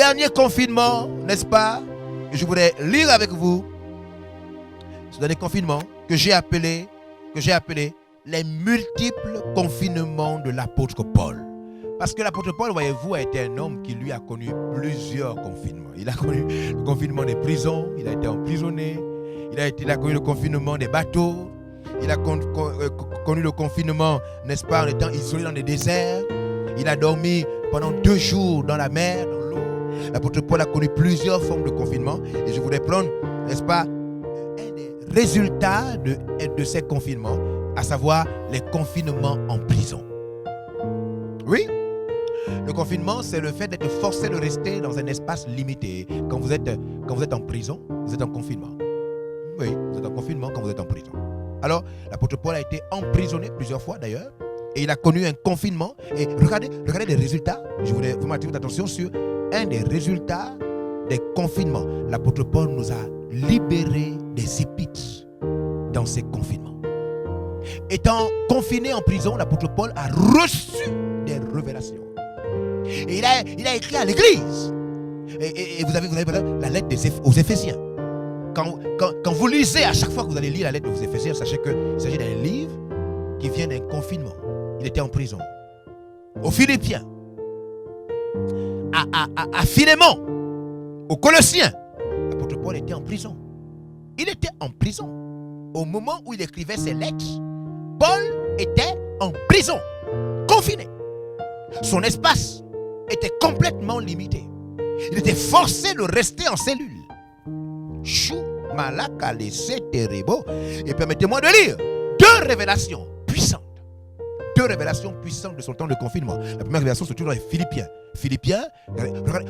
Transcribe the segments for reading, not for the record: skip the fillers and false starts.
dernier confinement, n'est-ce pas? Je voudrais lire avec vous ce dernier confinement que j'ai appelé les multiples confinements de l'apôtre Paul. Parce que l'apôtre Paul, voyez-vous, a été un homme qui lui a connu plusieurs confinements. Il a connu le confinement des prisons, il a été emprisonné, il a connu le confinement des bateaux, il a connu le confinement, n'est-ce pas, en étant isolé dans des déserts. Il a dormi pendant 2 jours dans la mer, dans l'eau. L'apôtre Paul a connu plusieurs formes de confinement. Et je voudrais prendre, n'est-ce pas, un des résultats de ces confinements, à savoir les confinements en prison. Oui, le confinement, c'est le fait d'être forcé de rester dans un espace limité. Quand vous êtes en prison, vous êtes en confinement. Oui, vous êtes en confinement quand vous êtes en prison. Alors, l'apôtre Paul a été emprisonné plusieurs fois d'ailleurs. Et il a connu un confinement. Et regardez les résultats. Je voulais vous attirer votre attention sur un des résultats des confinements. L'apôtre Paul nous a libérés des épîtres dans ces confinements. Étant confiné en prison, l'apôtre Paul a reçu des révélations. Et il a écrit à l'église. Et vous avez la lettre aux Éphésiens. Quand vous lisez, à chaque fois que vous allez lire la lettre aux Éphésiens, sachez qu'il s'agit d'un livre qui vient d'un confinement. Il était en prison. Aux Philippiens, à Philémon, aux Colossiens, l'apôtre Paul était en prison. Il était en prison. Au moment où il écrivait ses lettres, Paul était en prison, confiné. Son espace était complètement limité. Il était forcé de rester en cellule. Et permettez-moi de lire 2 révélations puissantes. 2 révélations puissantes de son temps de confinement. La première révélation se trouve dans les Philippiens.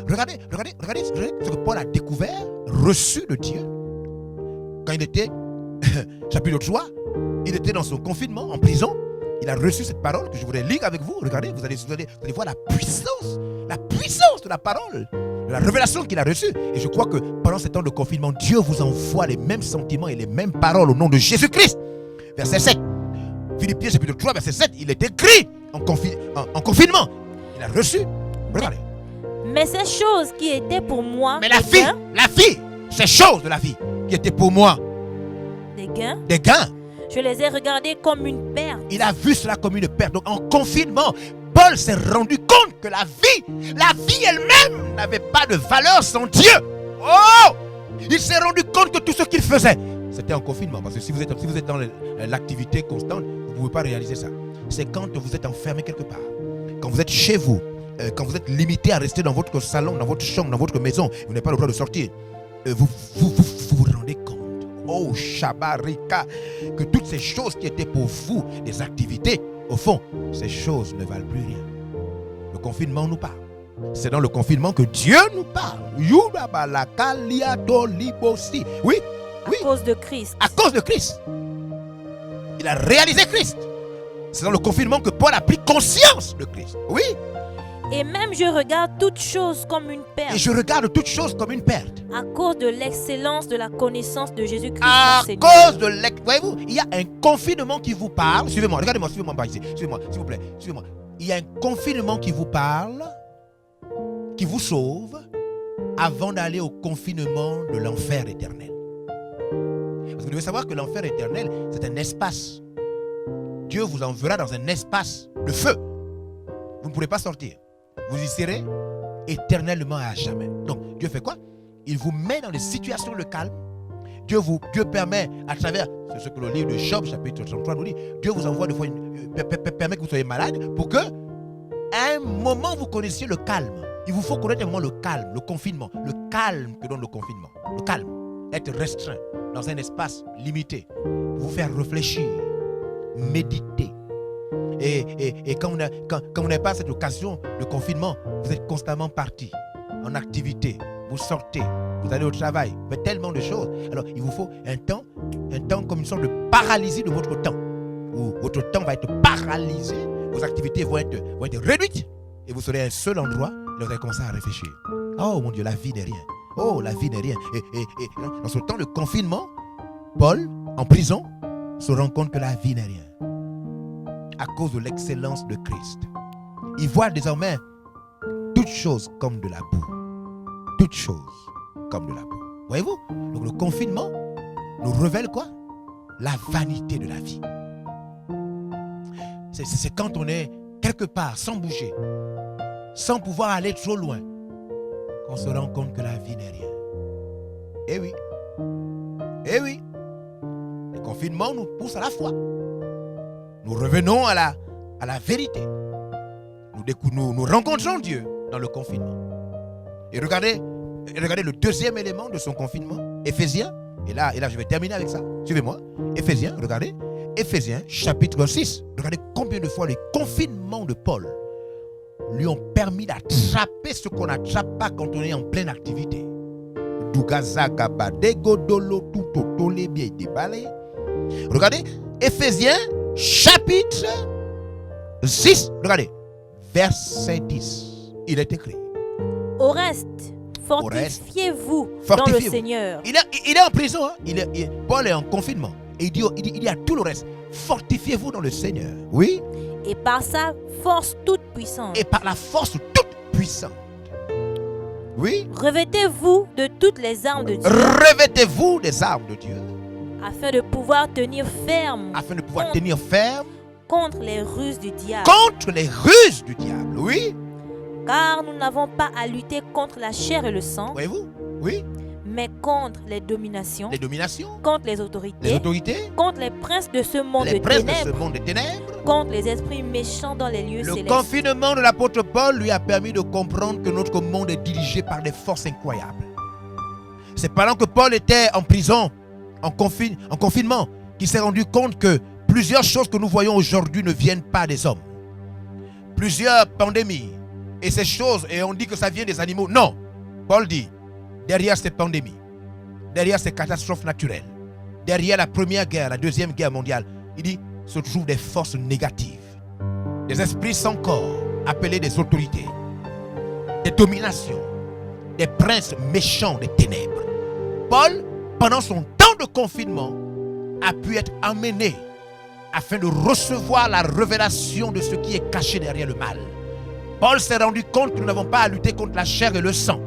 Regardez ce que Paul a découvert, reçu de Dieu. Quand il était, chapitre 3, il était dans son confinement, en prison. Il a reçu cette parole que je voudrais lire avec vous. Regardez, vous allez voir la puissance de la parole, de la révélation qu'il a reçue. Et je crois que pendant ce temps de confinement, Dieu vous envoie les mêmes sentiments et les mêmes paroles au nom de Jésus-Christ. Verset 7. Philippiens chapitre 3, verset 7. Il est écrit en confinement. Il a reçu. Regardez. Mais ces choses qui étaient pour moi. Mais la vie, ces choses de la vie qui étaient pour moi. Des gains. Je les ai regardés comme une perte. Il a vu cela comme une perte. Donc en confinement, Paul s'est rendu compte que la vie elle-même n'avait pas de valeur sans Dieu. Oh! Il s'est rendu compte que tout ce qu'il faisait, c'était en confinement. Parce que si vous êtes dans l'activité constante, vous ne pouvez pas réaliser ça. C'est quand vous êtes enfermé quelque part. Quand vous êtes chez vous, quand vous êtes limité à rester dans votre salon, dans votre chambre, dans votre maison, vous n'avez pas le droit de sortir. Vous vous rendez compte. Oh, Shabarika, que toutes ces choses qui étaient pour vous des activités, au fond, ces choses ne valent plus rien. Le confinement nous parle. C'est dans le confinement que Dieu nous parle. Oui. À cause de Christ. À cause de Christ. Il a réalisé Christ. C'est dans le confinement que Paul a pris conscience de Christ. Oui. Et même je regarde toutes choses comme une perte. Et je regarde toutes choses comme une perte. À cause de l'excellence de la connaissance de Jésus-Christ. À cause de voyez-vous, il y a un confinement qui vous parle. Suivez-moi, regardez-moi, suivez-moi par ici. Suivez-moi, s'il vous plaît, suivez-moi. Il y a un confinement qui vous parle, qui vous sauve, avant d'aller au confinement de l'enfer éternel. Parce que vous devez savoir que l'enfer éternel, c'est un espace. Dieu vous enverra dans un espace de feu. Vous ne pourrez pas sortir. Vous y serez éternellement à jamais. Donc, Dieu fait quoi? Il vous met dans des situations de calme. Dieu permet, à travers ce que le livre de Job, chapitre 33 nous dit, Dieu vous envoie des fois, permet que vous soyez malade pour que, à un moment, vous connaissiez le calme. Il vous faut connaître un moment le calme, le confinement. Le calme que donne le confinement. Le calme. Être restreint dans un espace limité. Vous faire réfléchir, méditer. Et quand vous n'avez pas cette occasion de confinement, vous êtes constamment parti en activité. Vous sortez, vous allez au travail, vous faites tellement de choses. Alors, il vous faut un temps comme une sorte de paralysie de votre temps. Où votre temps va être paralysé, vos activités vont être réduites. Et vous serez à un seul endroit, et vous allez commencer à réfléchir. Oh mon Dieu, la vie n'est rien. Oh, la vie n'est rien. Et dans ce temps de confinement, Paul, en prison, se rend compte que la vie n'est rien. À cause de l'excellence de Christ. Il voit désormais toutes choses comme de la boue. toutes choses comme de la peau. Voyez-vous? Donc le confinement nous révèle quoi? La vanité de la vie. C'est quand on est quelque part sans bouger, sans pouvoir aller trop loin, qu'on se rend compte que la vie n'est rien. Eh oui. Eh oui. Le confinement nous pousse à la foi. Nous revenons à la vérité. Nous rencontrons Dieu dans le confinement. Et regardez le deuxième élément de son confinement, Éphésiens. Et là, je vais terminer avec ça. Suivez-moi. Éphésiens, regardez. Éphésiens, chapitre 6. Regardez combien de fois les confinements de Paul lui ont permis d'attraper ce qu'on n'attrape pas quand on est en pleine activité. Regardez, Éphésiens, chapitre 6. Regardez, verset 10. Il est écrit. Au reste, fortifiez-vous dans le Seigneur. Il est en prison. Hein? Paul est en confinement. Et il dit à tout le reste, fortifiez-vous dans le Seigneur. Oui. Et par sa force toute puissante. Et par la force toute puissante. Oui. Revêtez-vous de toutes les armes de Dieu. Revêtez-vous des armes de Dieu. Afin de pouvoir tenir ferme. Contre les ruses du diable. Contre les ruses du diable, oui. Car nous n'avons pas à lutter contre la chair et le sang. Voyez-vous? Oui. Mais contre les dominations. Contre les autorités. Contre les princes de ce monde de ténèbres. Contre les esprits méchants dans les lieux célestes. Le confinement de l'apôtre Paul lui a permis de comprendre que notre monde est dirigé par des forces incroyables. C'est pendant que Paul était en prison, en confinement, qu'il s'est rendu compte que plusieurs choses que nous voyons aujourd'hui ne viennent pas des hommes. Plusieurs pandémies. Et ces choses, et on dit que ça vient des animaux. Non. Paul dit, derrière ces pandémies, derrière ces catastrophes naturelles, derrière la première guerre, la deuxième guerre mondiale, il dit, se trouvent des forces négatives. Des esprits sans corps, appelés des autorités, des dominations, des princes méchants des ténèbres. Paul, pendant son temps de confinement, a pu être amené afin de recevoir la révélation de ce qui est caché derrière le mal. Paul s'est rendu compte que nous n'avons pas à lutter contre la chair et le sang,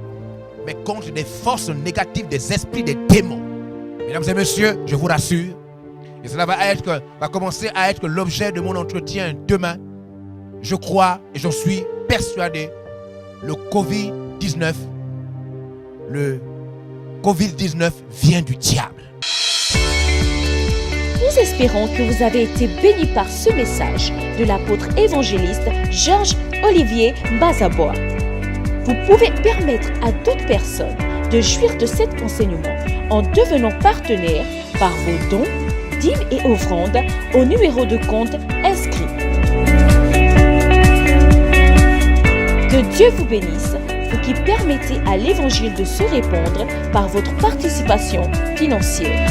mais contre des forces négatives, des esprits, des démons. Mesdames et messieurs, je vous rassure, et cela va commencer à être l'objet de mon entretien demain. Je crois et j'en suis persuadé, le Covid-19 vient du diable. Nous espérons que vous avez été bénis par ce message de l'apôtre évangéliste Georges-Olivier Bazabois. Vous pouvez permettre à toute personne de jouir de cet enseignement en devenant partenaire par vos dons, dîmes et offrandes au numéro de compte inscrit. Que Dieu vous bénisse, vous qui permettez à l'évangile de se répandre par votre participation financière.